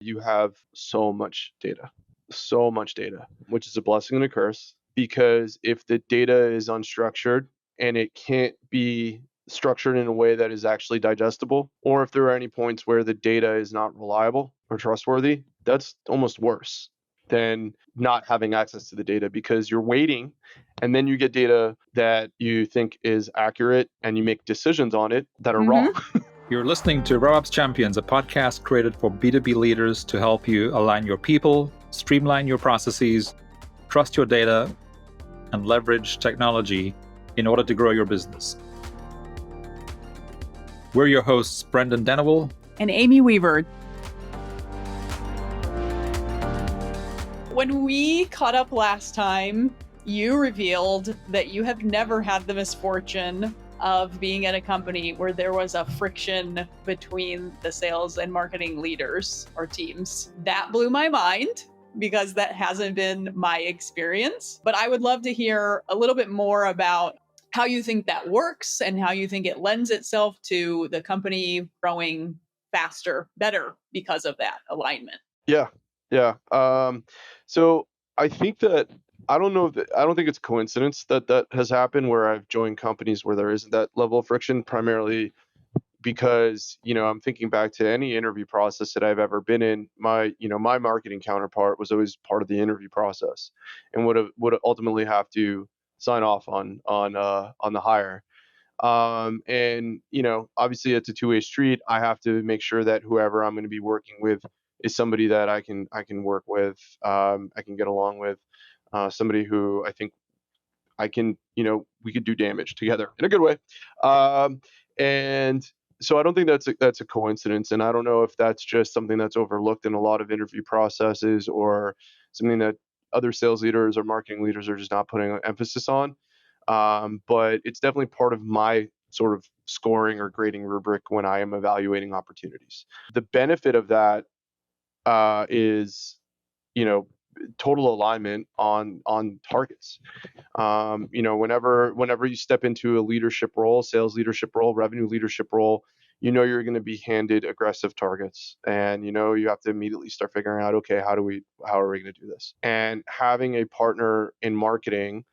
you have so much data, which is a blessing and a curse. Because if the data is unstructured and it can't be structured in a way that is actually digestible, or if there are any points where the data is not reliable or trustworthy, that's almost worse than not having access to the data, because you're waiting and then you get data that you think is accurate and you make decisions on it that are wrong. You're listening to RevOps Champions, a podcast created for B2B leaders to help you align your people, streamline your processes, trust your data, and leverage technology in order to grow your business. We're your hosts, Brendan Denewell and Amy Weaver. When we caught up last time, you revealed that you have never had the misfortune of being at a company where there was a friction between the sales and marketing leaders or teams. That blew my mind because that hasn't been my experience. But I would love to hear a little bit more about how you think that works and how you think it lends itself to the company growing faster, better because of that alignment. Yeah. So I think that I don't think it's coincidence that has happened where I've joined companies where there isn't that level of friction, primarily because, I'm thinking back to any interview process that I've ever been in. My marketing counterpart was always part of the interview process and would ultimately have to sign off on the hire. And obviously it's a two-way street. I have to make sure that whoever I'm going to be working with is somebody that I can work with, I can get along with, somebody who I think I can, we could do damage together in a good way. And so I don't think that's a coincidence, and I don't know if that's just something that's overlooked in a lot of interview processes, or something that other sales leaders or marketing leaders are just not putting an emphasis on. But it's definitely part of my sort of scoring or grading rubric when I am evaluating opportunities. The benefit of that is, total alignment on targets. Whenever you step into a leadership role, sales leadership role, revenue leadership role, you're going to be handed aggressive targets, and you have to immediately start figuring out, okay, how are we going to do this? And having a partner in marketing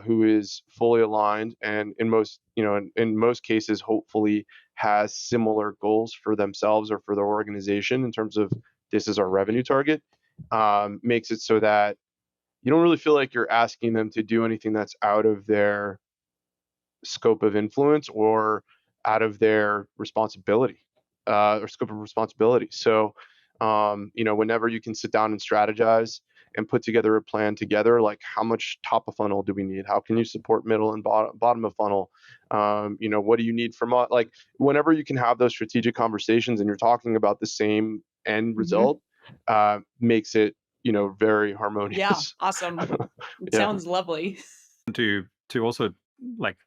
who is fully aligned, and in most cases, hopefully has similar goals for themselves or for their organization in terms of, this is our revenue target, makes it so that you don't really feel like you're asking them to do anything that's out of their scope of influence or out of their responsibility, or scope of responsibility. So, whenever you can sit down and strategize and put together a plan together, like, how much top of funnel do we need? How can you support middle and bottom of funnel? What do you need from us? Like, whenever you can have those strategic conversations and you're talking about the same end result, makes it, very harmonious. Yeah, awesome. It sounds lovely. to also like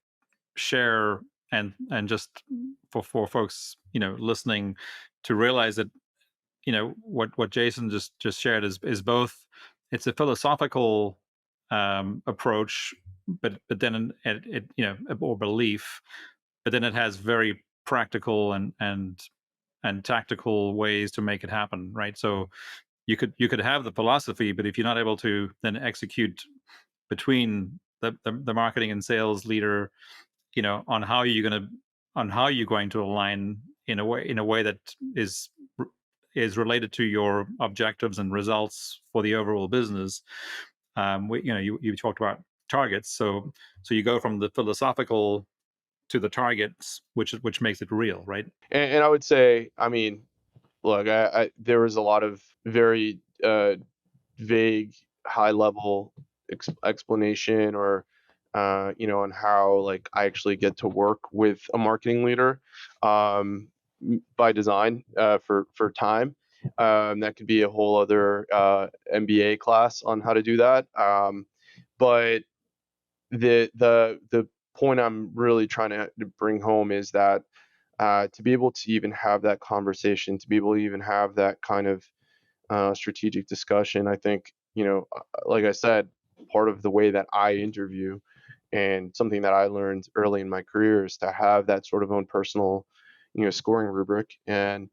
share and just for folks listening to realize that what Jason just shared is both, it's a philosophical approach, but then it or belief, but then it has very practical and tactical ways to make it happen, right? So you could have the philosophy, but if you're not able to then execute between the marketing and sales leader, on how you're going to align in a way that is related to your objectives and results for the overall business. You talked about targets, so you go from the philosophical to the targets, which makes it real, right? And I would say, look, there was a lot of very vague, high level explanation, or on how, like, I actually get to work with a marketing leader, by design, for time. That could be a whole other MBA class on how to do that. But the point I'm really trying to bring home is that, to be able to even have that conversation, to be able to even have that kind of strategic discussion, I think, like I said, part of the way that I interview, and something that I learned early in my career, is to have that sort of own personal, scoring rubric. And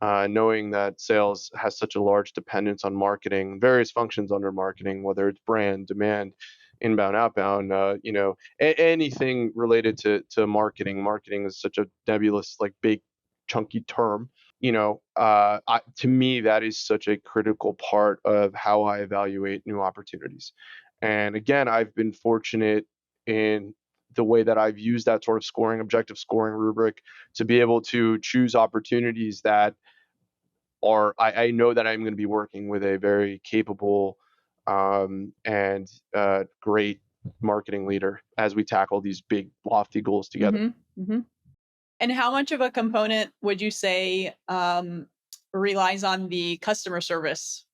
knowing that sales has such a large dependence on marketing, various functions under marketing, whether it's brand, demand, inbound, outbound, anything related to marketing. Marketing is such a nebulous, like big, chunky term. To me, that is such a critical part of how I evaluate new opportunities. And again, I've been fortunate in the way that I've used that sort of objective scoring rubric to be able to choose opportunities that I know that I'm going to be working with a very capable and great marketing leader as we tackle these big, lofty goals together. Mm-hmm. Mm-hmm. And how much of a component would you say relies on the customer service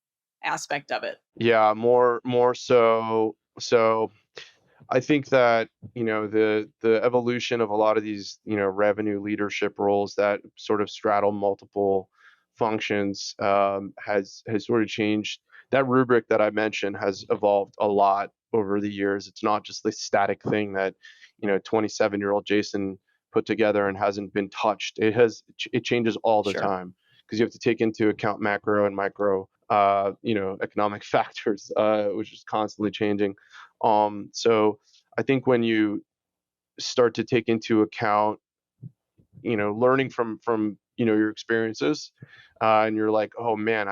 aspect of it? Yeah, more so. So I think that the evolution of a lot of these revenue leadership roles that sort of straddle multiple functions has sort of changed. That rubric that I mentioned has evolved a lot over the years. It's not just this static thing that 27-year-old Jason put together and hasn't been touched. It changes all the Sure. time because you have to take into account macro and micro economic factors, which is constantly changing. So I think when you start to take into account, learning from your experiences, and you're like, oh man,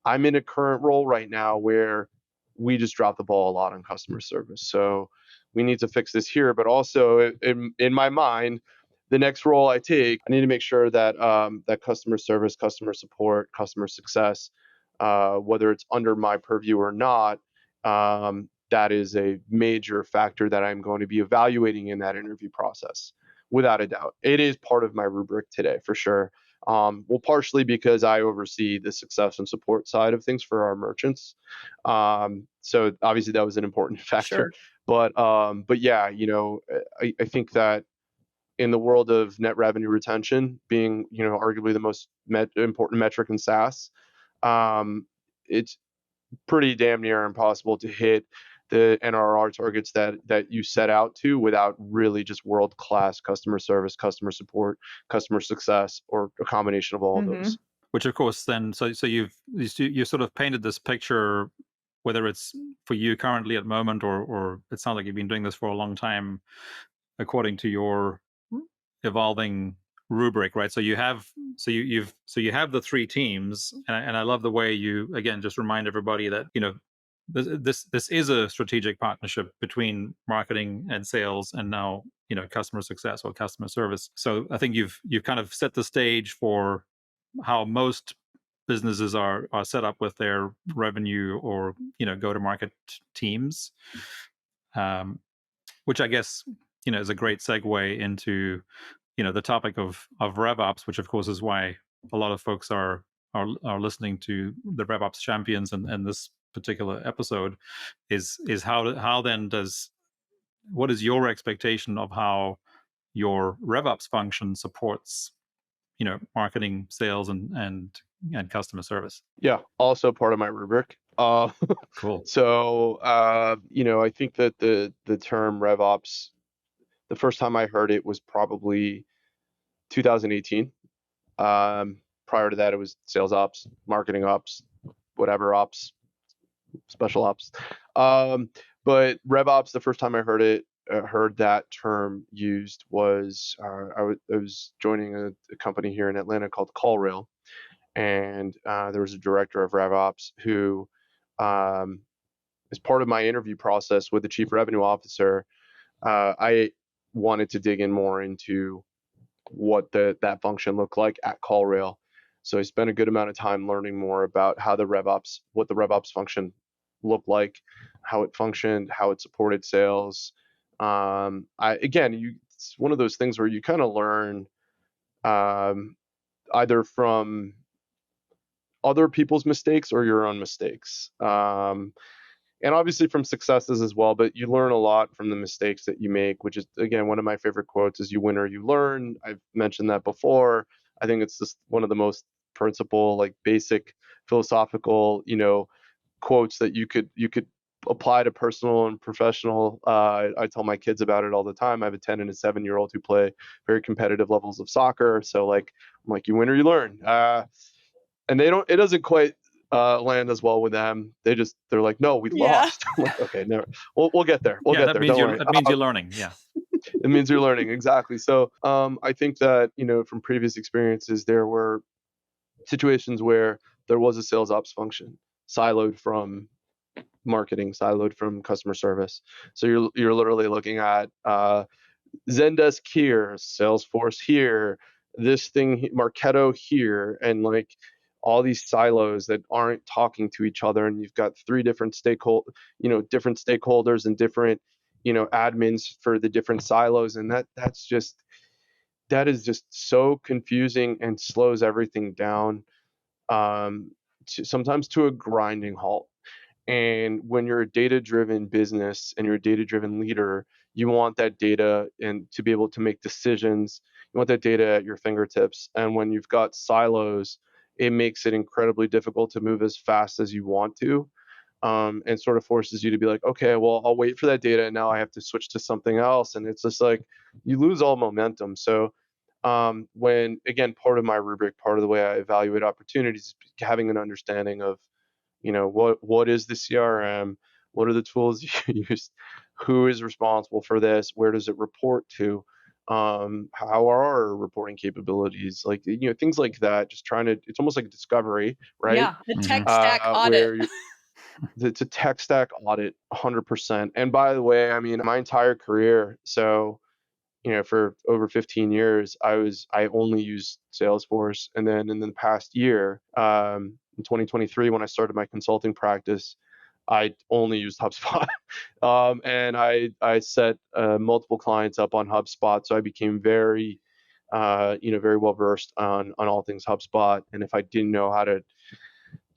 I'm in a current role right now where we just drop the ball a lot on customer service. So we need to fix this here. But also in my mind, the next role I take, I need to make sure that that customer service, customer support, customer success, whether it's under my purview or not, that is a major factor that I'm going to be evaluating in that interview process, without a doubt. It is part of my rubric today, for sure. Well, partially because I oversee the success and support side of things for our merchants. So obviously that was an important factor. Sure. But yeah, I think that in the world of net revenue retention being, arguably the most important metric in SaaS, it's pretty damn near impossible to hit the NRR targets that you set out to without really just world-class customer service, customer support, customer success, or a combination of all of those. Which of course then, so you sort of painted this picture, whether it's for you currently at the moment or it sounds like you've been doing this for a long time, according to your evolving rubric, right? So you have the three teams, and I love the way you again just remind everybody that this is a strategic partnership between marketing and sales, and now customer success or customer service. So I think you've kind of set the stage for how most businesses are set up with their revenue or go to market teams, which I guess is a great segue into the topic of RevOps, which of course is why a lot of folks are listening to the RevOps champions and this particular episode is how then what is your expectation of how your RevOps function supports marketing, sales, and customer service? Yeah, also part of my rubric. Cool. So I think that the term RevOps, the first time I heard it was probably 2018. Prior to that, it was sales ops, marketing ops, whatever ops, special ops. But RevOps, the first time I heard that term used was I was joining a company here in Atlanta called CallRail, and there was a director of RevOps who, as part of my interview process with the chief revenue officer, I wanted to dig in more into what that function looked like at CallRail. So I spent a good amount of time learning more about what the RevOps function looked like, how it functioned, how it supported sales. It's one of those things where you kind of learn either from other people's mistakes or your own mistakes. And obviously from successes as well, but you learn a lot from the mistakes that you make, which is, again, one of my favorite quotes is you win or you learn. I've mentioned that before. I think it's just one of the most principal, like basic philosophical, quotes that you could apply to personal and professional. I tell my kids about it all the time. I have a 10 and a 7-year-old who play very competitive levels of soccer. So like I'm like, you win or you learn. And it doesn't quite land as well with them. They're like, no, we Yeah. lost. I'm like, okay, never. We'll get there. We'll Yeah, get that there. means Don't worry. you're learning. Yeah. It means you're learning. Exactly. So I think that, from previous experiences, there were situations where there was a sales ops function siloed from marketing, siloed from customer service. So you're literally looking at Zendesk here, Salesforce here, this thing, Marketo here, and like all these silos that aren't talking to each other, and you've got three different different stakeholders and different, admins for the different silos, and that is just so confusing and slows everything down, sometimes to a grinding halt. And when you're a data-driven business and you're a data-driven leader, you want that data and to be able to make decisions. You want that data at your fingertips. And when you've got silos, it makes it incredibly difficult to move as fast as you want to, and sort of forces you to be like, okay, well, I'll wait for that data, and now I have to switch to something else. And it's just like you lose all momentum. So when, again, part of my rubric, part of the way I evaluate opportunities is having an understanding of, what is the CRM, what are the tools you use, who is responsible for this, where does it report to, how are our reporting capabilities, like, things like that. Just trying to, it's almost like a discovery, right? Yeah. The tech stack audit. Where it's a tech stack audit, 100%. And by the way, I mean, my entire career, so for over 15 years, I only used Salesforce. And then in the past year, in 2023, when I started my consulting practice, I only used HubSpot. And I set multiple clients up on HubSpot. So I became very, very well versed on all things HubSpot. And if I didn't know how to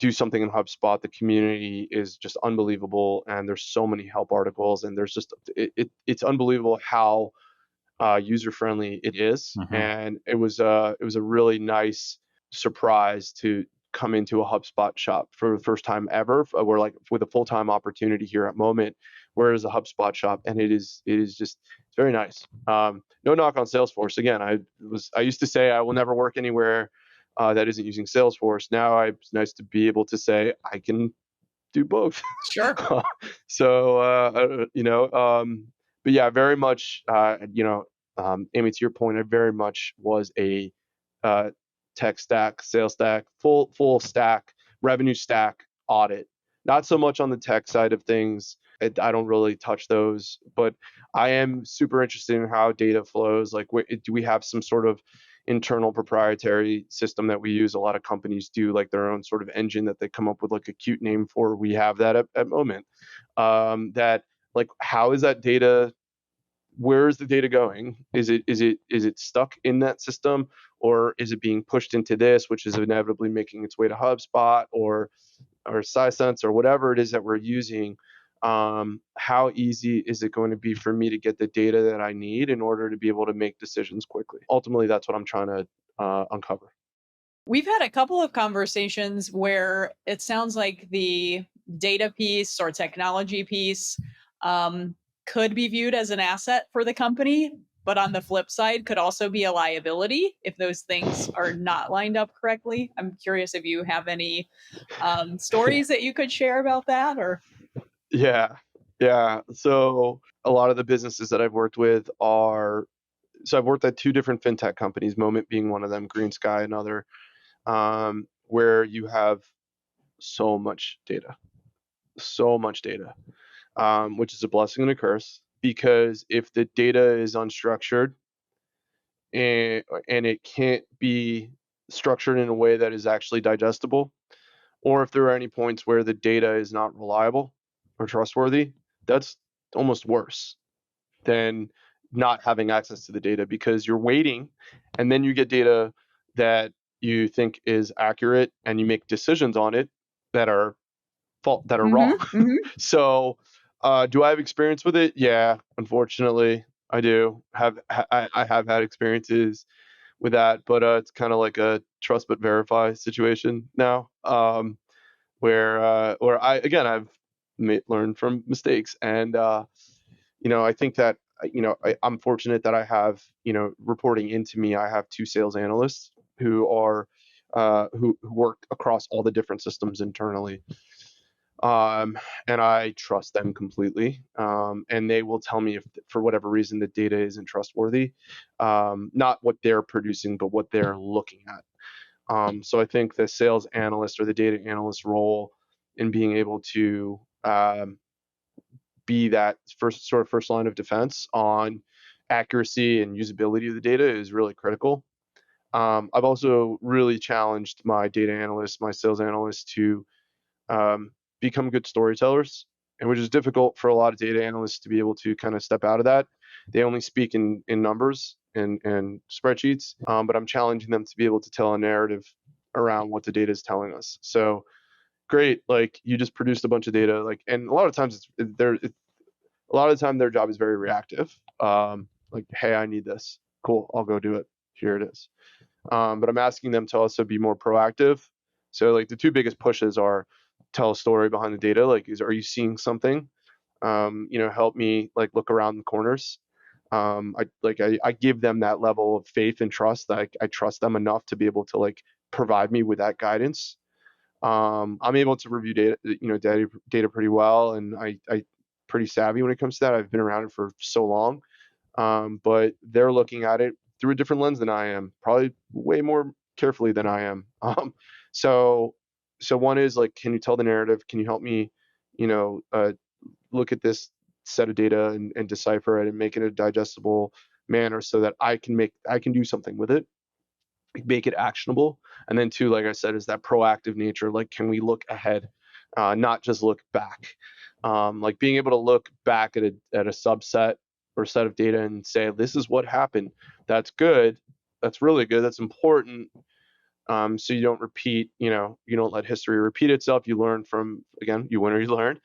do something in HubSpot, the community is just unbelievable. And there's so many help articles, and there's just, it's unbelievable how user friendly it is. And it was a really nice surprise to come into a HubSpot shop for the first time ever. We're like with a full time opportunity here at Moment, where is a HubSpot shop, and it is just, it's very nice. No knock on Salesforce. Again, I used to say I will never work anywhere that isn't using Salesforce. Now it's nice to be able to say I can do both. Sure. So but yeah, very much, Amy, to your point, I very much was a tech stack, sales stack, full stack, revenue stack audit. Not so much on the tech side of things. I don't really touch those, but I am super interested in how data flows. Like, do we have some sort of internal proprietary system that we use? A lot of companies do, like their own sort of engine that they come up with, like a cute name for. We have that at Moment. That, like, how is that data? Where is the data going? Is it stuck in that system, or is it being pushed into this, which is inevitably making its way to HubSpot or Sisense or whatever it is that we're using? How easy is it going to be for me to get the data that I need in order to be able to make decisions quickly? Ultimately, that's what I'm trying to uncover. We've had a couple of conversations where it sounds like the data piece or technology piece could be viewed as an asset for the company, but on the flip side, could also be a liability if those things are not lined up correctly. I'm curious if you have any stories that you could share about that, or Yeah. So a lot of the businesses that I've worked with so I've worked at two different fintech companies, Moment being one of them, Green Sky another, where you have so much data, which is a blessing and a curse, because if the data is unstructured and it can't be structured in a way that is actually digestible, or if there are any points where the data is not reliable or trustworthy, that's almost worse than not having access to the data, because you're waiting and then you get data that you think is accurate and you make decisions on it that are wrong. So do I have experience with it? Yeah, unfortunately I do I have had experiences with that, but it's kind of like a trust but verify situation now, where I've learned from mistakes. And I think that I'm fortunate that I have, reporting into me, I have two sales analysts, who are who work across all the different systems internally. And I trust them completely. And they will tell me if, for whatever reason, the data isn't trustworthy, not what they're producing, but what they're looking at. So I think the sales analyst or the data analyst role in being able to be that first line of defense on accuracy and usability of the data is really critical. I've also really challenged my data analysts, my sales analysts to become good storytellers, and which is difficult for a lot of data analysts to be able to kind of step out of that. They only speak in numbers and spreadsheets, but I'm challenging them to be able to tell a narrative around what the data is telling us. So great, like you just produced a bunch of data, like, and a lot of times a lot of the time their job is very reactive. Like, hey, I need this. Cool, I'll go do it. Here it is. But I'm asking them to also be more proactive. So like the two biggest pushes are tell a story behind the data. Like, are you seeing something? Help me like look around the corners. I give them that level of faith and trust that I trust them enough to be able to like provide me with that guidance. I'm able to review data pretty well, and I pretty savvy when it comes to that. I've been around it for so long, but they're looking at it through a different lens than I am, probably way more carefully than I am. So one is like, can you tell the narrative? Can you help me, look at this set of data and decipher it and make it a digestible manner so that I can do something with it, make it actionable. And then two, like I said, is that proactive nature. Like, can we look ahead, not just look back? Like being able to look back at a subset or set of data and say, this is what happened. That's good. That's really good. That's important. So you don't repeat, you don't let history repeat itself. You learn from, again, you win or you learn.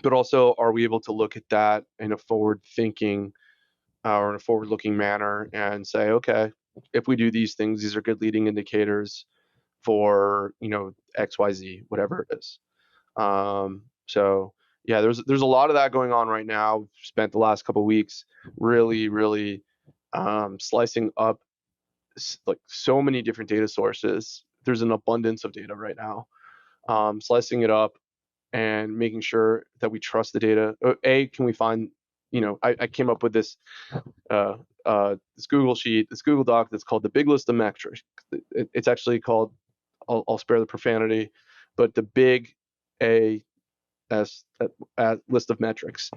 But also, are we able to look at that in a forward-thinking or in a forward-looking manner and say, okay, if we do these things, these are good leading indicators for XYZ, whatever it is. So yeah, there's a lot of that going on right now. We've spent the last couple of weeks really slicing up like so many different data sources. There's an abundance of data right now. Slicing it up and making sure that we trust the data. Can we find, I came up with this this Google sheet, this Google Doc that's called the Big List of Metrics. It's actually called, I'll spare the profanity, but the Big A S list of metrics.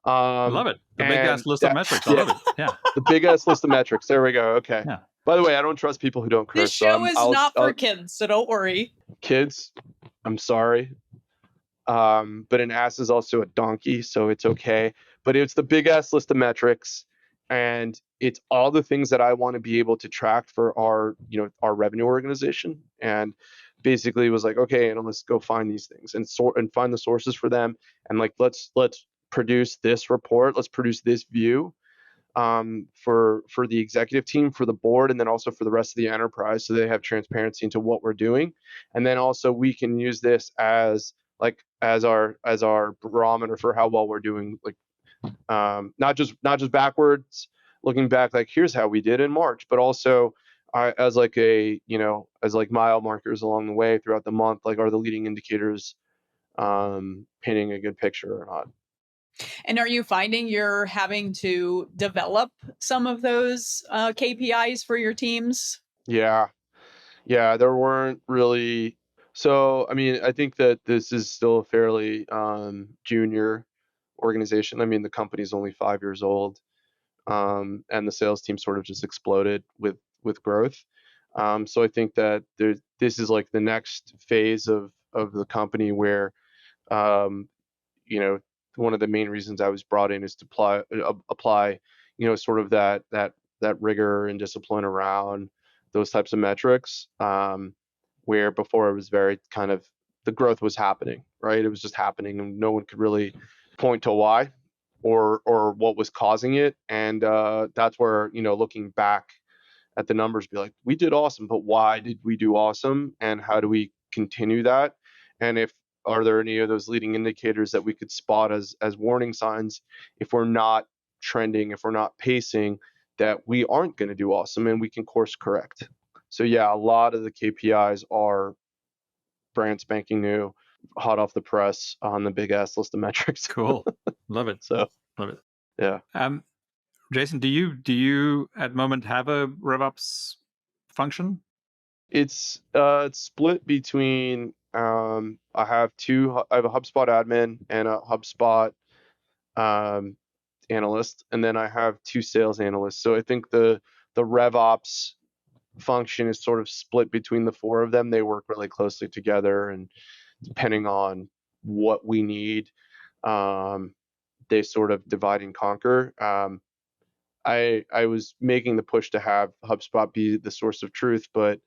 I love it. The big ass list of metrics. I love it. Yeah. The big ass list of metrics. There we go. Okay. Yeah. By the way, I don't trust people who don't curse. This show is not for kids, so don't worry. Kids, I'm sorry. But an ass is also a donkey, so it's okay. But it's the big ass list of metrics, and it's all the things that I want to be able to track for our revenue organization. And basically it was like, okay, and let's go find these things and sort and find the sources for them. And like, let's produce this report. Let's produce this view for the executive team, for the board, and then also for the rest of the enterprise, so they have transparency into what we're doing. And then also we can use this as our barometer for how well we're doing, like not just backwards looking back, like here's how we did in March, but also as like mile markers along the way throughout the month, like are the leading indicators painting a good picture or not. And are you finding you're having to develop some of those KPIs for your teams? Yeah, there weren't really. So, I mean, I think that this is still a fairly junior organization. I mean, the company's only 5 years old, and the sales team sort of just exploded with growth. So I think that this is like the next phase of the company where, one of the main reasons I was brought in is to apply, sort of that rigor and discipline around those types of metrics, where before it was very kind of, the growth was happening, right? It was just happening, and no one could really point to why or what was causing it. And that's where, looking back at the numbers, be like, we did awesome, but why did we do awesome, and how do we continue that? And if are there any of those leading indicators that we could spot as warning signs if we're not trending, if we're not pacing that we aren't going to do awesome and we can course correct. So yeah, a lot of the KPIs are brand spanking new, hot off the press on the big ass list of metrics. Cool. Love it. So Love it. yeah. Jason, do you at the moment have a RevOps function? It's split between I have a HubSpot admin and a HubSpot analyst, and then I have 2 sales analysts. So I think the RevOps function is sort of split between the 4 of them. They work really closely together, and depending on what we need, they sort of divide and conquer. I was making the push to have HubSpot be the source of truth, but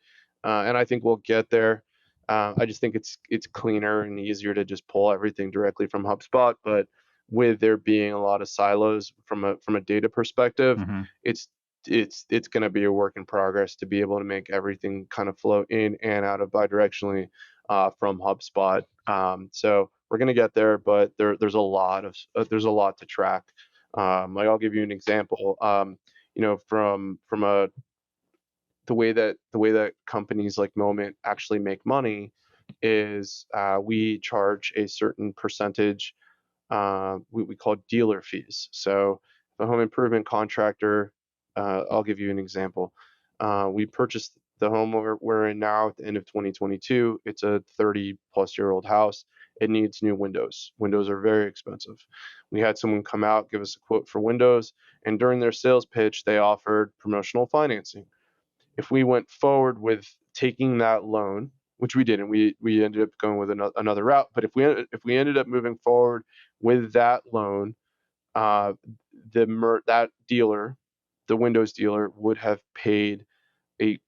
and I think we'll get there. I just think it's cleaner and easier to just pull everything directly from HubSpot. But with there being a lot of silos from a data perspective, Mm-hmm. it's going to be a work in progress to be able to make everything kind of flow in and out of bidirectionally from HubSpot. So we're going to get there, but there's a lot to track. Like I'll give you an example. From the way that companies like Moment actually make money is we charge a certain percentage. We call dealer fees. So the home improvement contractor, I'll give you an example. We purchased the home we're in now at the end of 2022. It's a 30-plus-year-old house. It needs new windows. Windows are very expensive. We had someone come out, give us a quote for windows, and during their sales pitch, they offered promotional financing. If we went forward with taking that loan, which we didn't, we ended up going with another route. But if we ended up moving forward with that loan, that dealer, the Windows dealer, would have paid a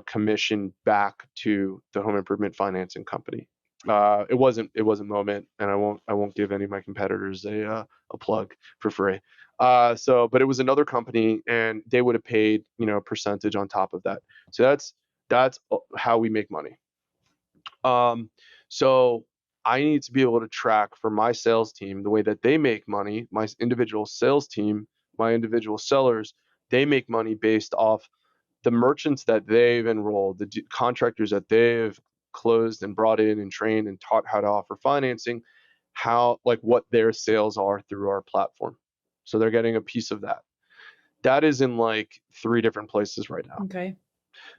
commission back to the home improvement financing company. It wasn't Moment, and I won't give any of my competitors a plug for free. But it was another company, and they would have paid a percentage on top of that. So that's how we make money. So I need to be able to track for my sales team the way that they make money. My individual sales team, my individual sellers, they make money based off the merchants that they've enrolled, the contractors that they've closed and brought in and trained and taught how to offer financing, what their sales are through our platform. So they're getting a piece of that. That is in 3 different places right now. Okay.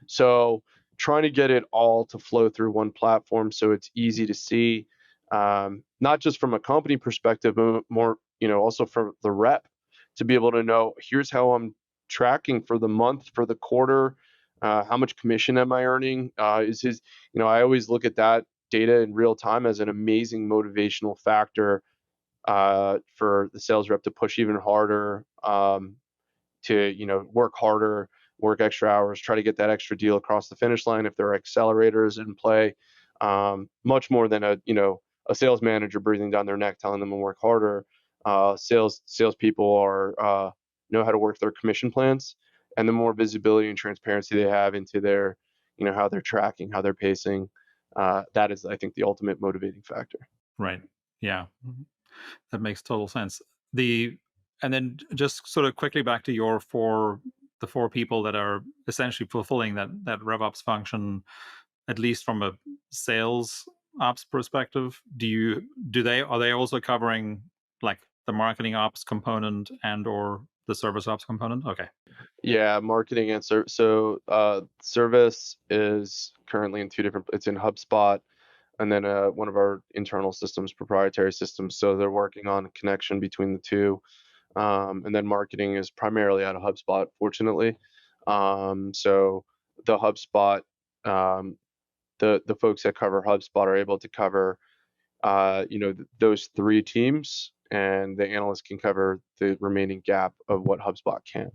So trying to get it all to flow through one platform so it's easy to see, not just from a company perspective, but more, also from the rep to be able to know, here's how I'm tracking for the month, for the quarter, how much commission am I earning? I always look at that data in real time as an amazing motivational factor for the sales rep to push even harder, to work harder, work extra hours, try to get that extra deal across the finish line if there are accelerators in play, much more than a sales manager breathing down their neck telling them to work harder. Salespeople know how to work their commission plans, and the more visibility and transparency they have into their how they're tracking, how they're pacing, that is, I think, the ultimate motivating factor. Right. Yeah. That makes total sense. And then just sort of quickly back to the 4 people that are essentially fulfilling that RevOps function, at least from a sales ops perspective. Are they also covering the marketing ops component and or the service ops component? Okay. Yeah, marketing and service. So service is currently in 2 different. It's in HubSpot, and then one of our internal systems, proprietary systems. So they're working on a connection between the 2. And then marketing is primarily out of HubSpot, fortunately. So the HubSpot, the folks that cover HubSpot are able to cover, those 3 teams, and the analysts can cover the remaining gap of what HubSpot can.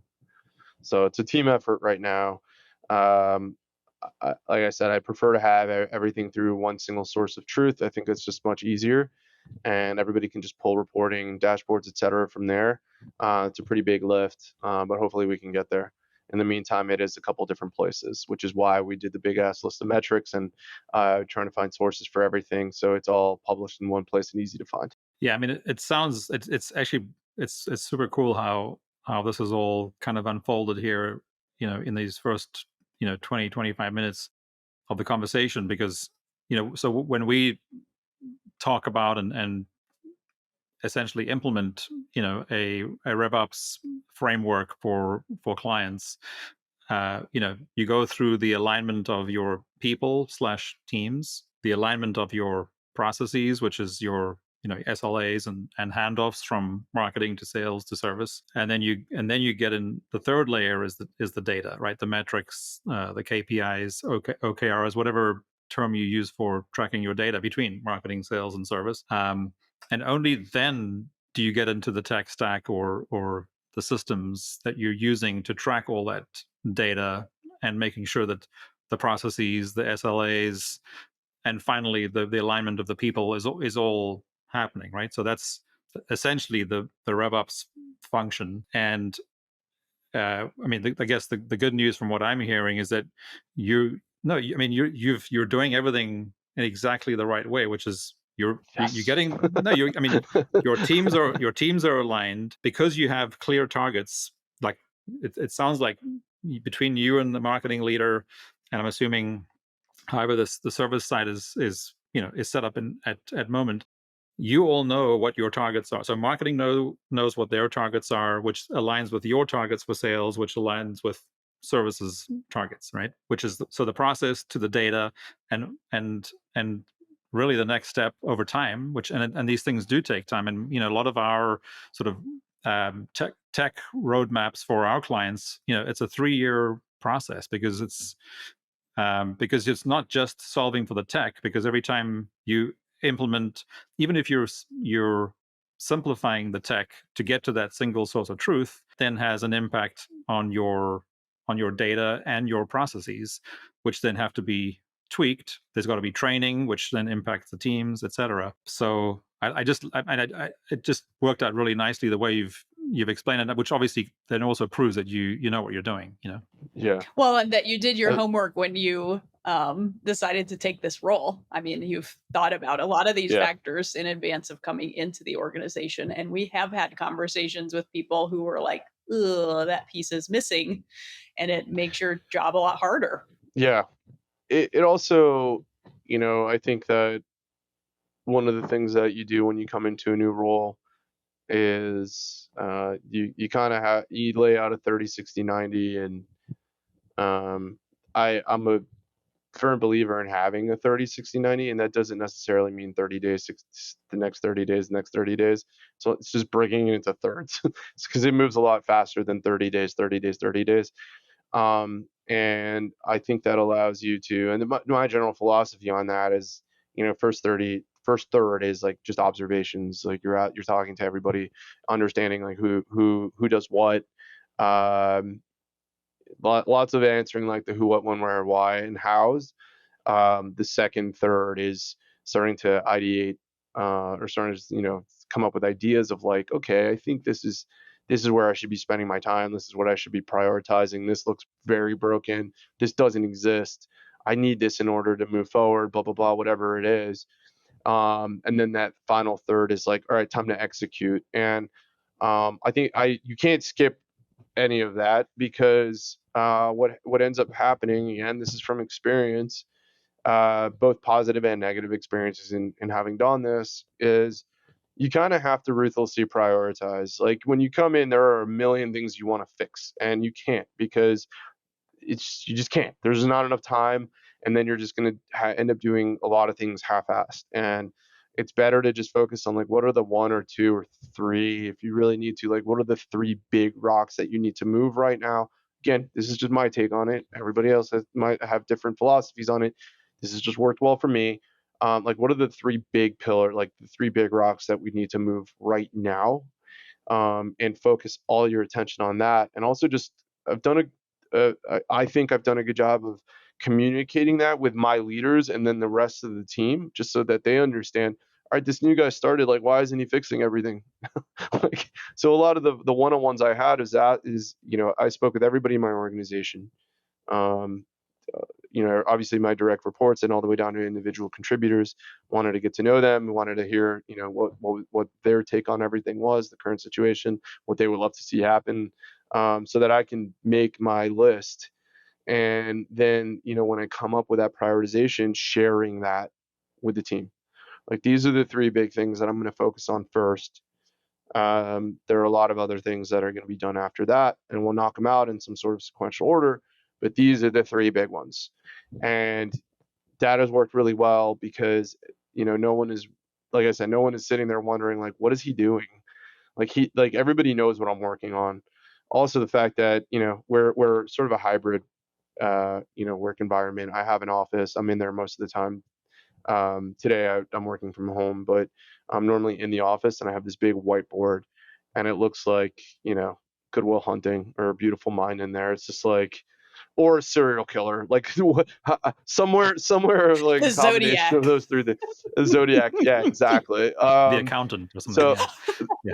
So it's a team effort right now. Like I said, I prefer to have everything through one single source of truth. I think it's just much easier, and everybody can just pull reporting, dashboards, etc. from there. It's a pretty big lift, but hopefully we can get there. In the meantime, it is a couple different places, which is why we did the big ass list of metrics and trying to find sources for everything, so it's all published in one place and easy to find. Yeah, I mean, it sounds it's actually it's super cool how how this is all kind of unfolded here, in these first 20, 25 minutes of the conversation, because so when we talk about and essentially implement a RevOps framework for clients, you go through the alignment of your people/teams, the alignment of your processes, which is your SLAs and handoffs from marketing to sales to service, and then you get in the third layer is the data, right? The metrics, the KPIs, OKRs, whatever term you use for tracking your data between marketing, sales, and service. And only then do you get into the tech stack or the systems that you're using to track all that data and making sure that the processes, the SLAs, and finally the alignment of the people is all happening, right? So that's essentially the RevOps function. And I mean, I guess the good news from what I'm hearing is that you're doing everything in exactly the right way, which is you're getting I mean, your teams are aligned because you have clear targets. Like it sounds like between you and the marketing leader, and I'm assuming however the service side is set up at moment, you all know what your targets are. So marketing knows what their targets are, which aligns with your targets for sales, which aligns with services targets, right? Which is so the process to the data and really the next step over time, which and these things do take time. And a lot of our sort of tech roadmaps for our clients, it's a 3-year process because it's not just solving for the tech, because every time you implement, even if you're simplifying the tech to get to that single source of truth, then has an impact on your data and your processes, which then have to be tweaked. There's got to be training, which then impacts the teams, etc. So it just worked out really nicely the way you've explained it, which obviously then also proves that you know what you're doing. Yeah. Well, and that you did your homework when you decided to take this role. I mean, you've thought about a lot of these factors in advance of coming into the organization. And we have had conversations with people who were like, ugh, that piece is missing. And it makes your job a lot harder. Yeah. It also, I think that one of the things that you do when you come into a new role is you kind of you lay out a 30, 60, 90, and I'm a firm believer in having a 30, 60, 90, and that doesn't necessarily mean 30 days, the next 30 days, the next 30 days. So it's just breaking it into thirds because it moves a lot faster than 30 days, 30 days, 30 days. And I think that allows you to, and my general philosophy on that is, first third is like just observations. Like you're talking to everybody, understanding like who does what. Lots of answering like the who, what, when, where, why, and hows. The second third is starting to ideate or starting to come up with ideas of like, okay, I think this is where I should be spending my time. This is what I should be prioritizing. This looks very broken. This doesn't exist. I need this in order to move forward, blah, blah, blah, whatever it is. And then that final third is like, all right, time to execute. And I think you can't skip any of that because what ends up happening, and this is from experience, both positive and negative experiences in having done this, is you kind of have to ruthlessly prioritize. Like when you come in, there are a million things you want to fix, and you can't because you just can't. There's not enough time, and then you're just going to end up doing a lot of things half-assed. And it's better to just focus on like what are the 1 or 2 or 3, if you really need to, like what are the 3 big rocks that you need to move right now. Again, this is just my take on it. Everybody else might have different philosophies on it. This has just worked well for me. Like what are the 3 big like the 3 big rocks that we need to move right now, and focus all your attention on that. And also just I think I've done a good job of communicating that with my leaders and then the rest of the team, just so that they understand, all right, this new guy started, like, why isn't he fixing everything? Like, so a lot of the one-on-ones I had is I spoke with everybody in my organization. obviously my direct reports and all the way down to individual contributors. Wanted to get to know them, wanted to hear, what their take on everything was, the current situation, what they would love to see happen, so that I can make my list. And then, when I come up with that prioritization, sharing that with the team. Like, these are the three big things that I'm going to focus on first. There are a lot of other things that are going to be done after that, and we'll knock them out in some sort of sequential order. But these are the three big ones. And that has worked really well because, no one is, like I said, no one is sitting there wondering, like, what is he doing? Like everybody knows what I'm working on. Also, the fact that, we're sort of a hybrid, work environment. I have an office. I'm in there most of the time. Today I'm working from home, but I'm normally in the office, and I have this big whiteboard, and it looks like, Goodwill Hunting or a Beautiful Mind in there. It's just like, or a serial killer, like somewhere like The a combination Zodiac. of those three. The Zodiac, yeah, exactly. The accountant or something. So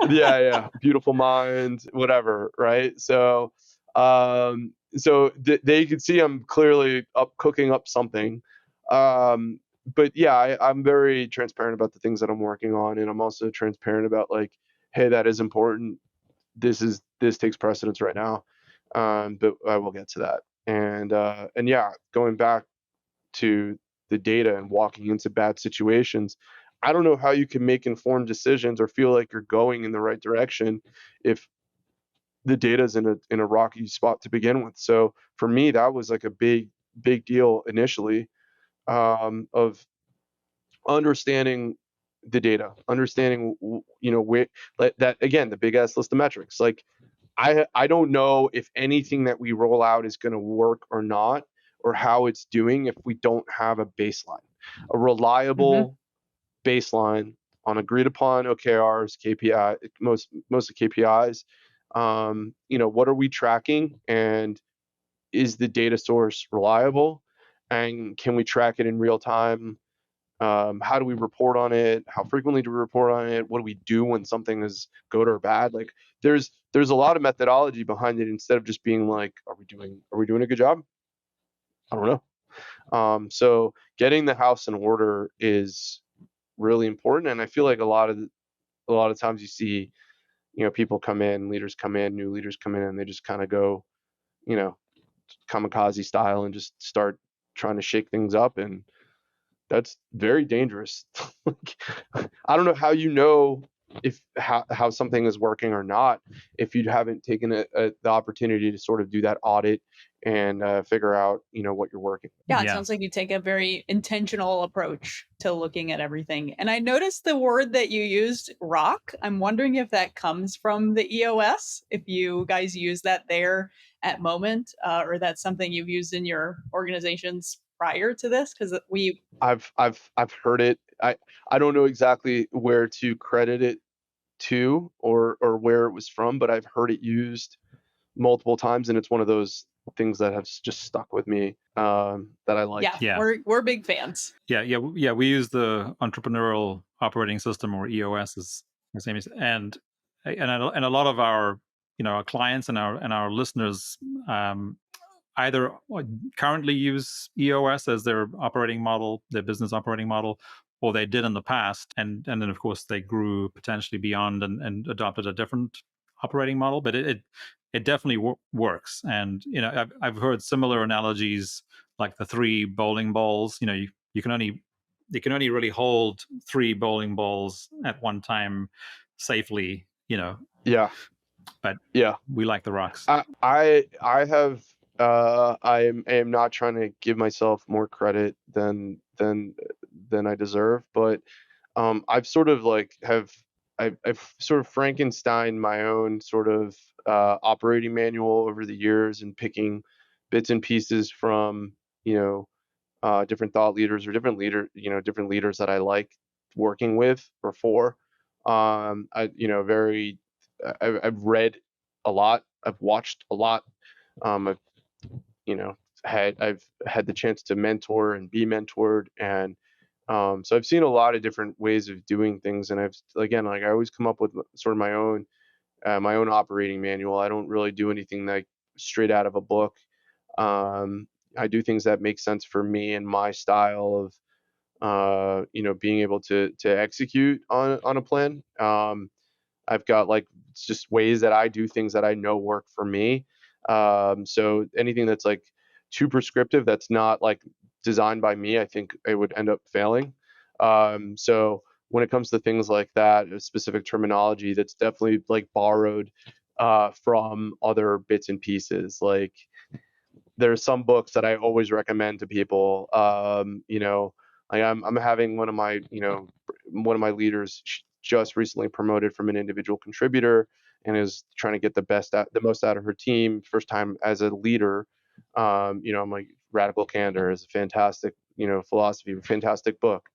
Yeah. yeah, Beautiful Mind, whatever, right? So they could see I'm clearly cooking up something. But yeah, I'm very transparent about the things that I'm working on, and I'm also transparent about, like, hey, that is important. This takes precedence right now. But I will get to that. And yeah, going back to the data and walking into bad situations, I don't know how you can make informed decisions or feel like you're going in the right direction if the data's in a rocky spot to begin with. So for me, that was like a big deal initially, of understanding the data, understanding, where, that again, the big ass list of metrics. Like, I don't know if anything that we roll out is going to work or not, or how it's doing, if we don't have a baseline, a reliable baseline on agreed upon OKRs, KPI, most of KPIs. What are we tracking, and is the data source reliable, and can we track it in real time? How do we report on it? How frequently do we report on it? What do we do when something is good or bad? Like, there's a lot of methodology behind it, instead of just being like, are we doing a good job? I don't know. So getting the house in order is really important, and I feel like a lot of times you see, people come in, leaders come in, new leaders come in, and they just kind of go, you know, kamikaze style, and just start trying to shake things up, and that's very dangerous. I don't know how if how something is working or not, if you haven't taken the opportunity to sort of do that audit and figure out, what you're working. Yeah, it sounds like you take a very intentional approach to looking at everything. And I noticed the word that you used, rock. I'm wondering if that comes from the EOS, if you guys use that there at Moment, or that's something you've used in your organizations prior to this, because I've heard it. I don't know exactly where to credit it to, or where it was from, but I've heard it used multiple times, and it's one of those things that have just stuck with me, that I like. Yeah, we're big fans. Yeah. We use the Entrepreneurial Operating System, or EOS, as the same as, and a lot of our our clients and our listeners either currently use EOS as their operating model, their business operating model, or they did in the past, and then of course they grew potentially beyond and adopted a different operating model. But it definitely works, and I've heard similar analogies, like the 3 bowling balls. You can only really hold 3 bowling balls at one time safely. Yeah. But yeah, we like the rocks. I have I am not trying to give myself more credit than I deserve, but I've sort of like I've sort of Frankenstein my own sort of operating manual over the years, and picking bits and pieces from different thought leaders, or different leaders that I like working with or for. I've read a lot, I've watched a lot, I've I've had the chance to mentor and be mentored, and so I've seen a lot of different ways of doing things, and I always come up with sort of my own operating manual. I don't really do anything like straight out of a book. I do things that make sense for me and my style of being able to execute on a plan. I've got like it's just ways that I do things that I know work for me. So anything that's like too prescriptive, that's not like designed by me, I think it would end up failing. So when it comes to things like that, a specific terminology that's definitely like borrowed from other bits and pieces. Like there's some books that I always recommend to people. I'm having one of my leaders just recently promoted from an individual contributor and is trying to get the most out of her team. First time as a leader. I'm like Radical Candor is a fantastic, philosophy, fantastic book.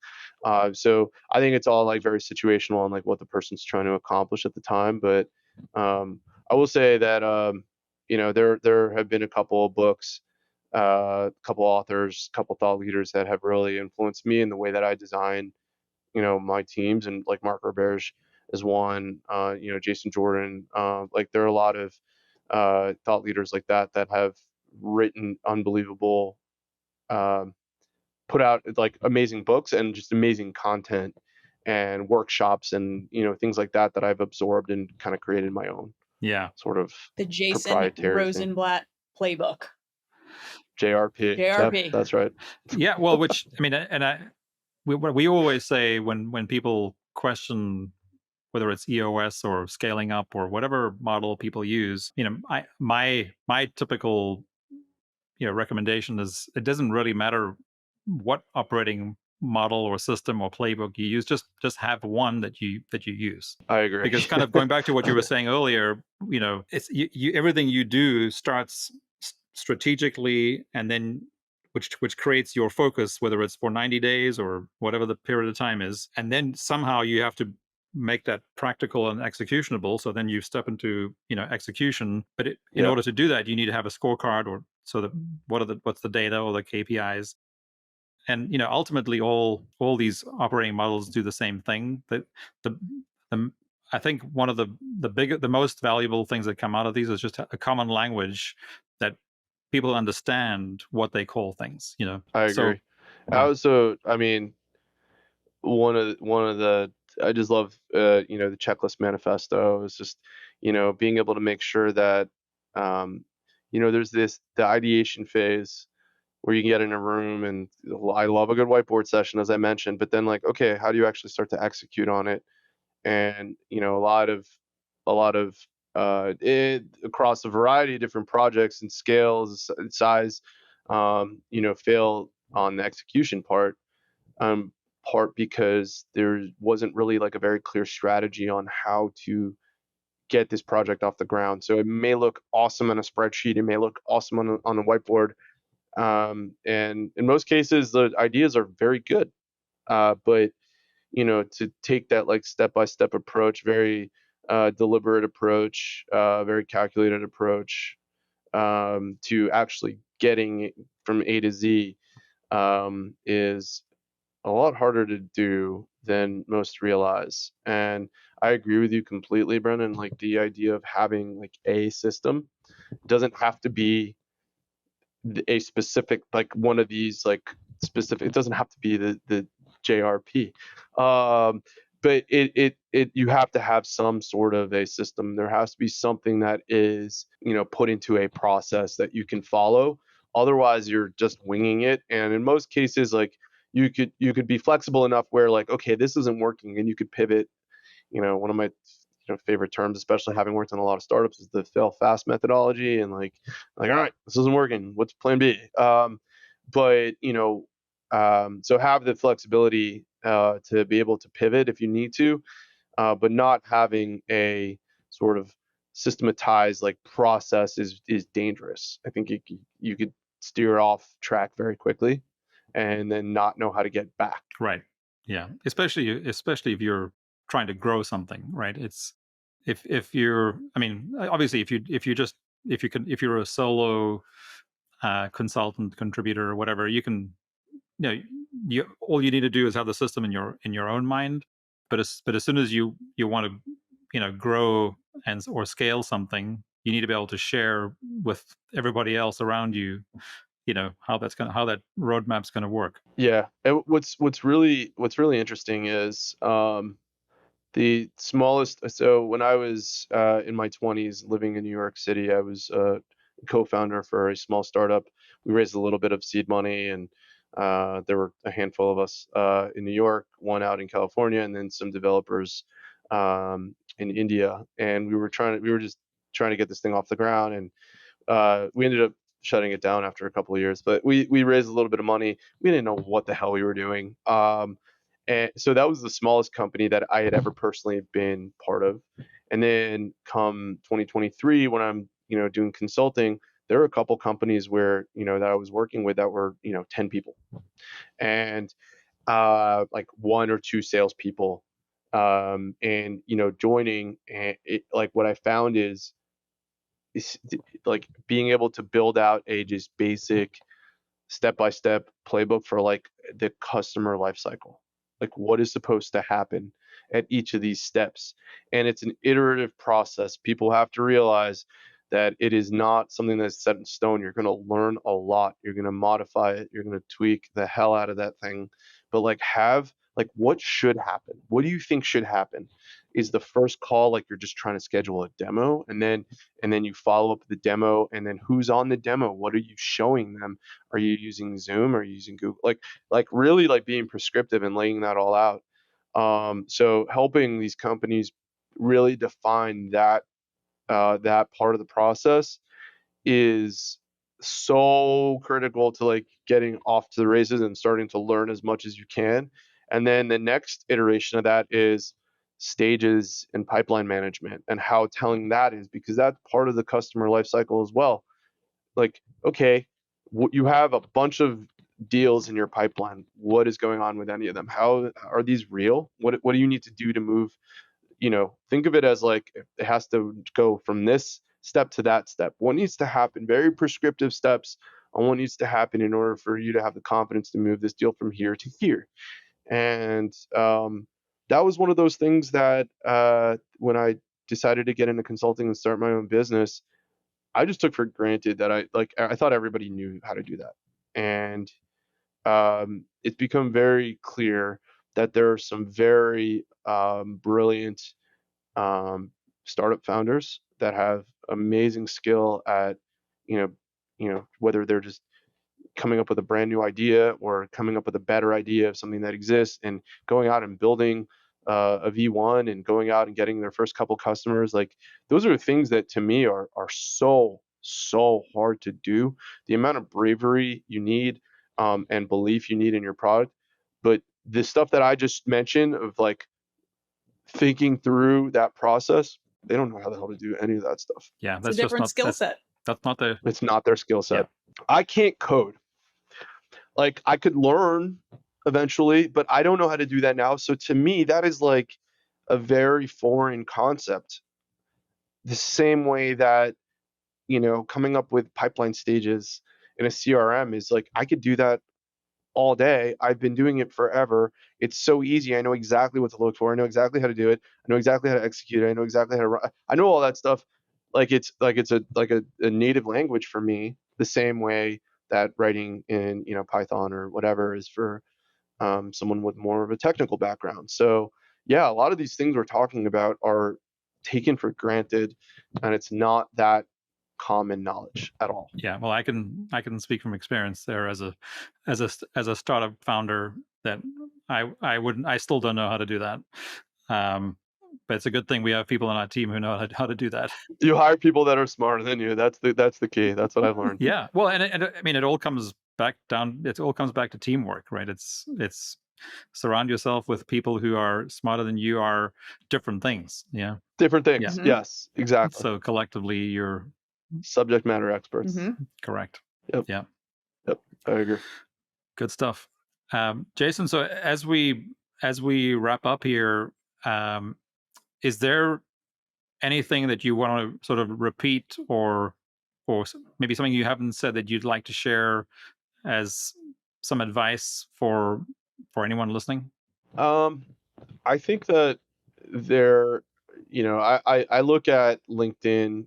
So I think it's all like very situational on like what the person's trying to accomplish at the time. But I will say that there have been a couple of books, a couple authors, a couple thought leaders that have really influenced me in the way that I design, my teams. And like Mark Roberge is one, Jason Jordan. Like there are a lot of thought leaders like that that have written unbelievable, um, put out like amazing books and just amazing content and workshops and things like that that I've absorbed and kind of created my own sort of The Jason proprietary thing. Rozenblat playbook. JRP. JRP. Yep, that's right. Yeah, well, which I mean, we always say when people question whether it's EOS or scaling up or whatever model people use, my typical recommendation is it doesn't really matter what operating model or system or playbook you use, just have one that you use. I agree. Because kind of going back to what you were saying earlier, it's everything you do starts strategically, and then which creates your focus, whether it's for 90 days or whatever the period of time is, and then somehow you have to make that practical and executionable. So then you step into execution, but in order to do that, you need to have a scorecard, or so that what's the data or the KPIs. And ultimately all these operating models do the same thing. That the I think one of the most valuable things that come out of these is just a common language that people understand what they call things. I agree. So, I mean, one of the I just love the checklist manifesto is just being able to make sure that there's the ideation phase where you can get in a room, and I love a good whiteboard session, as I mentioned, but then like, okay, how do you actually start to execute on it? And a lot of across a variety of different projects and scales and size, fail on the execution part because there wasn't really like a very clear strategy on how to get this project off the ground. So it may look awesome on a spreadsheet, it may look awesome on a whiteboard, and in most cases the ideas are very good, but to take that like step-by-step approach, very deliberate approach, very calculated approach, to actually getting from A to Z, is a lot harder to do than most realize. And I agree with you completely, Brendan. Like the idea of having like a system doesn't have to be a specific, like one of these like specific, it doesn't have to be the JRP. But it you have to have some sort of a system. There has to be something that is put into a process that you can follow. Otherwise you're just winging it. And in most cases, like you could be flexible enough where like, okay, this isn't working, and you could pivot. One of my favorite terms, especially having worked on a lot of startups, is the fail fast methodology. And like all right, this isn't working, what's plan B? But so have the flexibility to be able to pivot if you need to, but not having a sort of systematized like process is dangerous. I think you could steer off track very quickly and then not know how to get back. Right. Yeah. Especially if you're trying to grow something, right? It's if you're, I mean, obviously if you're a solo consultant, contributor, or whatever, you can, all you need to do is have the system in your own mind. But as soon as you want to, grow or scale something, you need to be able to share with everybody else around you how that roadmap's gonna work. Yeah, and what's really interesting is the smallest. So when I was in my 20s, living in New York City, I was a co-founder for a small startup. We raised a little bit of seed money, and there were a handful of us in New York, one out in California, and then some developers in India. And we were just trying to get this thing off the ground, and we ended up shutting it down after a couple of years. But we raised a little bit of money. We didn't know what the hell we were doing. And so that was the smallest company that I had ever personally been part of. And then come 2023, when I'm doing consulting, there were a couple companies where that I was working with that were 10 people, and like one or two salespeople, and joining. And like what I found is like being able to build out a just basic step-by-step playbook for like the customer lifecycle, like what is supposed to happen at each of these steps. And it's an iterative process. People have to realize that it is not something that's set in stone. You're going to learn a lot. You're going to modify it. You're going to tweak the hell out of that thing. But like what should happen? What do you think should happen? Is the first call like you're just trying to schedule a demo, and then you follow up the demo, and then who's on the demo? What are you showing them? Are you using Zoom? Are you using Google? Like really like being prescriptive and laying that all out. So helping these companies really define that part of the process is so critical to like getting off to the races and starting to learn as much as you can. And then the next iteration of that is stages and pipeline management, and how telling that is, because that's part of the customer life cycle as well. Like, okay, you have a bunch of deals in your pipeline. What is going on with any of them? How are these real? What do you need to do to move? Think of it as like it has to go from this step to that step. What needs to happen? Very prescriptive steps on what needs to happen in order for you to have the confidence to move this deal from here to here. And that was one of those things that when I decided to get into consulting and start my own business, I just took for granted that I thought everybody knew how to do that. And it's become very clear that there are some very brilliant um, startup founders that have amazing skill at, you know, whether they're just coming up with a brand new idea or coming up with a better idea of something that exists, and going out and building a V1 and going out and getting their first couple customers. Like those are things that to me are so hard to do. The amount of bravery you need and belief you need in your product. But the stuff that I just mentioned of like thinking through that process, they don't know how the hell to do any of that stuff. Yeah, It's a different skill set. That's not the. It's not their skill set. Yeah. I can't code. Like I could learn eventually, but I don't know how to do that now. So to me, that is like a very foreign concept. The same way that, coming up with pipeline stages in a CRM is like, I could do that all day. I've been doing it forever. It's so easy. I know exactly what to look for. I know exactly how to do it. I know exactly how to execute it. I know exactly how to run. I know all that stuff. Like it's a native language for me, the same way that writing in Python or whatever is for someone with more of a technical background. So yeah, a lot of these things we're talking about are taken for granted, and it's not that common knowledge at all. Yeah, well, I can speak from experience there as a startup founder that I still don't know how to do that. But it's a good thing we have people on our team who know how to do that. You hire people that are smarter than you. That's the key. That's what I've learned. Yeah, well, and I mean, it all comes back to teamwork, right? It's surround yourself with people who are smarter than you are different things. Yeah, Different things. Yeah. Yes, exactly. so collectively you're Subject matter experts. correct. Yep. Yeah, I agree. good stuff. Jason, so as we wrap up here, is there anything that you want to sort of repeat, or maybe something you haven't said that you'd like to share as some advice for anyone listening? I think that there, I look at LinkedIn.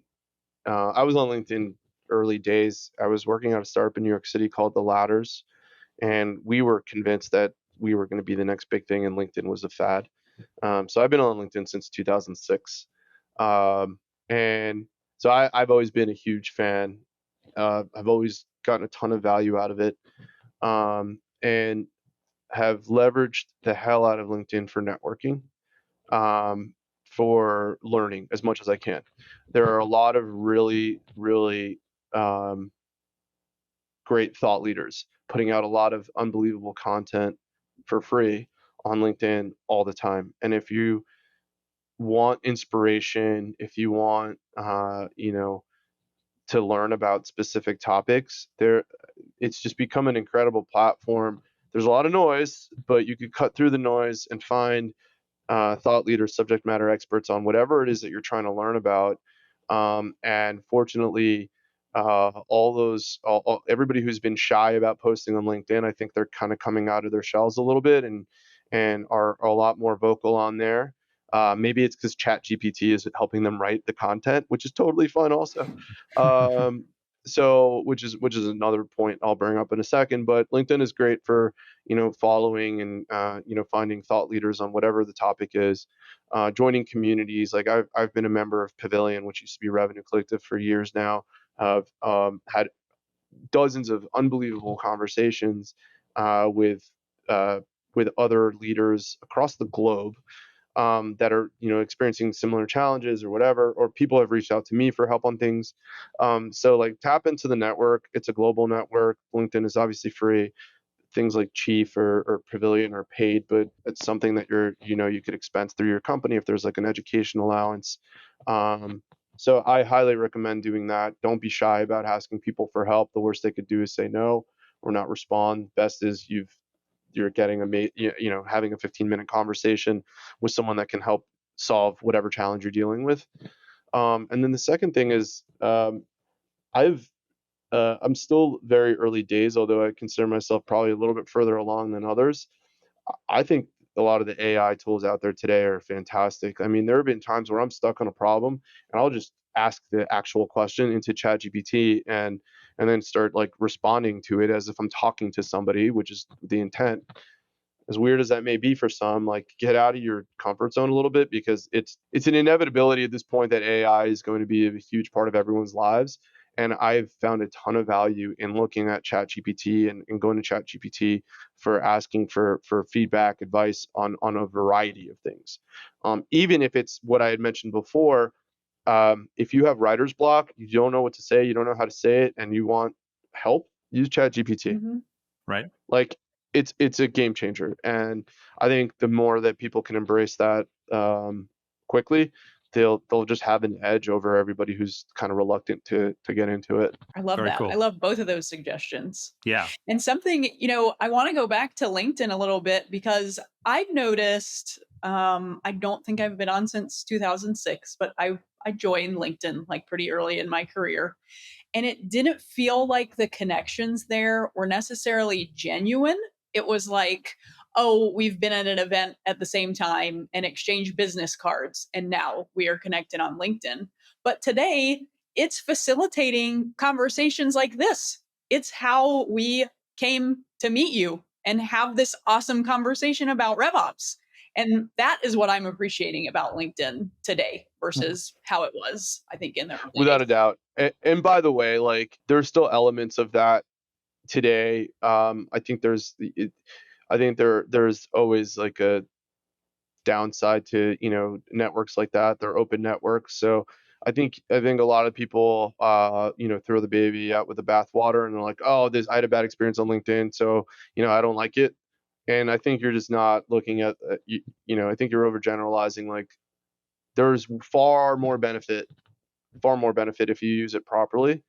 I was on LinkedIn early days, I was working at a startup in New York City called The Ladders, and we were convinced that we were going to be the next big thing, and LinkedIn was a fad. So I've been on LinkedIn since 2006, and so I've always been a huge fan. I've always gotten a ton of value out of it, and have leveraged the hell out of LinkedIn for networking, for learning as much as I can. There are a lot of really, really great thought leaders putting out a lot of unbelievable content for free on LinkedIn all the time. And if you want inspiration, if you want, to learn about specific topics, it's just become an incredible platform. There's a lot of noise, but you could cut through the noise and find thought leaders, subject matter experts on whatever it is that you're trying to learn about. And fortunately, everybody who's been shy about posting on LinkedIn, I think they're kind of coming out of their shells a little bit, and are a lot more vocal on there. Maybe it's because ChatGPT is helping them write the content, which is totally fun also. Um, so which is another point I'll bring up in a second. But LinkedIn is great for following and finding thought leaders on whatever the topic is, joining communities. Like I've been a member of Pavilion, which used to be Revenue Collective, for years now. I've had dozens of unbelievable conversations with other leaders across the globe, that are experiencing similar challenges or whatever, or people have reached out to me for help on things. So like tap into the network. It's a global network. LinkedIn is obviously free. Things like Chief or Pavilion are paid, but it's something that you could expense through your company if there's like an education allowance. So I highly recommend doing that. Don't be shy about asking people for help. The worst they could do is say no or not respond. Best is you're getting having a 15-minute conversation with someone that can help solve whatever challenge you're dealing with. And then the second thing is, I'm still very early days, although I consider myself probably a little bit further along than others. I think a lot of the AI tools out there today are fantastic. I mean, there have been times where I'm stuck on a problem and I'll just ask the actual question into ChatGPT, and then start like responding to it as if I'm talking to somebody, which is the intent. As weird as that may be for some, like get out of your comfort zone a little bit, because it's an inevitability at this point that AI is going to be a huge part of everyone's lives. And I've found a ton of value in looking at ChatGPT and going to ChatGPT for asking for feedback, advice on a variety of things. Even if it's what I had mentioned before, if you have writer's block, you don't know what to say, you don't know how to say it, and you want help, use ChatGPT. Mm-hmm. Right. Like it's a game changer, and I think the more that people can embrace that quickly, they'll just have an edge over everybody who's kind of reluctant to get into it. I love Very that. cool. I love both of those suggestions. Yeah. And something, I want to go back to LinkedIn a little bit, because I've noticed, I don't think I've been on since 2006, but I joined LinkedIn like pretty early in my career. And it didn't feel like the connections there were necessarily genuine. It was like, oh, we've been at an event at the same time and exchanged business cards, and now we are connected on LinkedIn. But today, it's facilitating conversations like this. It's how we came to meet you and have this awesome conversation about RevOps. And that is what I'm appreciating about LinkedIn today versus how it was, I think, in the early Without days. a doubt. And by the way, like there's still elements of that today. I think there's always like a downside to networks like that. They're open networks, so I think a lot of people throw the baby out with the bathwater, and they're like, oh, I had a bad experience on LinkedIn, so I don't like it. And I think you're just not looking at I think you're overgeneralizing. Like there's far more benefit if you use it properly,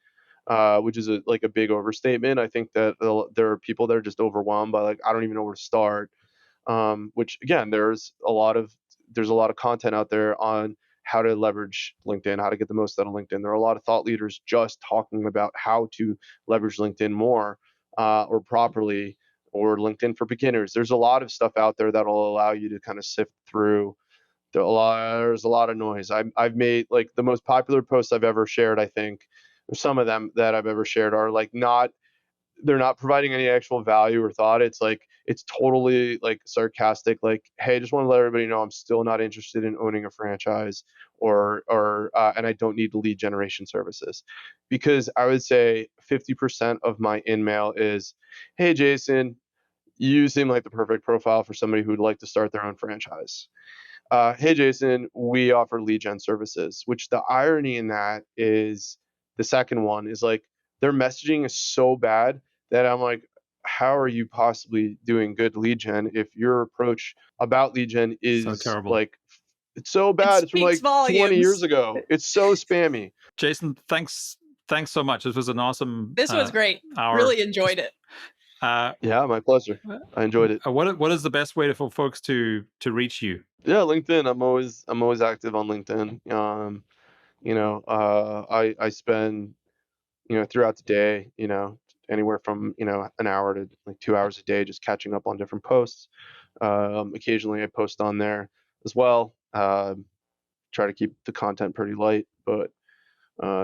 which is like a big overstatement. I think that there are people that are just overwhelmed by like, I don't even know where to start. Which again, there's a lot of content out there on how to leverage LinkedIn, how to get the most out of LinkedIn. There are a lot of thought leaders just talking about how to leverage LinkedIn more, or properly, or LinkedIn for beginners. There's a lot of stuff out there that will allow you to kind of sift through. There's a lot of noise. I've made like the most popular post I've ever shared, I think, or some of them that I've ever shared are like they're not providing any actual value or thought. It's like, it's totally like sarcastic, like, hey, just want to let everybody know I'm still not interested in owning a franchise, or and I don't need lead generation services. Because I would say 50% of my in-mail is, hey, Jason, you seem like the perfect profile for somebody who would like to start their own franchise. Hey, Jason, we offer lead gen services, which the irony in that is the second one is like, their messaging is so bad that I'm like, how are you possibly doing good lead gen if your approach about lead gen So is terrible. like, it's so It bad. It's from speaks like 20 years volumes. ago. It's so spammy. Jason, thanks so much. This was an awesome. This was great. Hour. Really enjoyed it. Yeah, my pleasure. I enjoyed it. What is the best way for folks to reach you? Yeah, LinkedIn. I'm always active on LinkedIn. I spend, throughout the day, anywhere from, an hour to like 2 hours a day, just catching up on different posts. Occasionally I post on there as well. Try to keep the content pretty light, but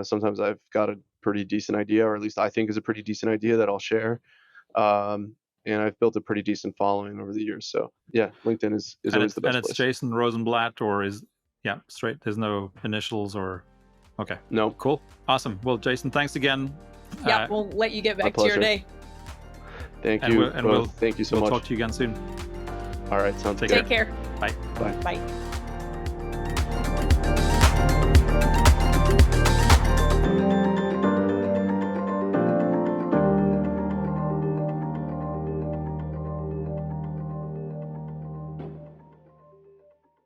sometimes I've got a pretty decent idea, or at least I think is a pretty decent idea, that I'll share. And I've built a pretty decent following over the years. So yeah, LinkedIn is always the best place. And it's Jason Rozenblat, or straight? There's no initials or... Okay. No. Cool. Awesome. Well, Jason, thanks again. Yeah, we'll let you get back to your day. Thank you. Thank you so much. We'll talk to you again soon. All right. Sounds good. Take care. Bye. Bye. Bye.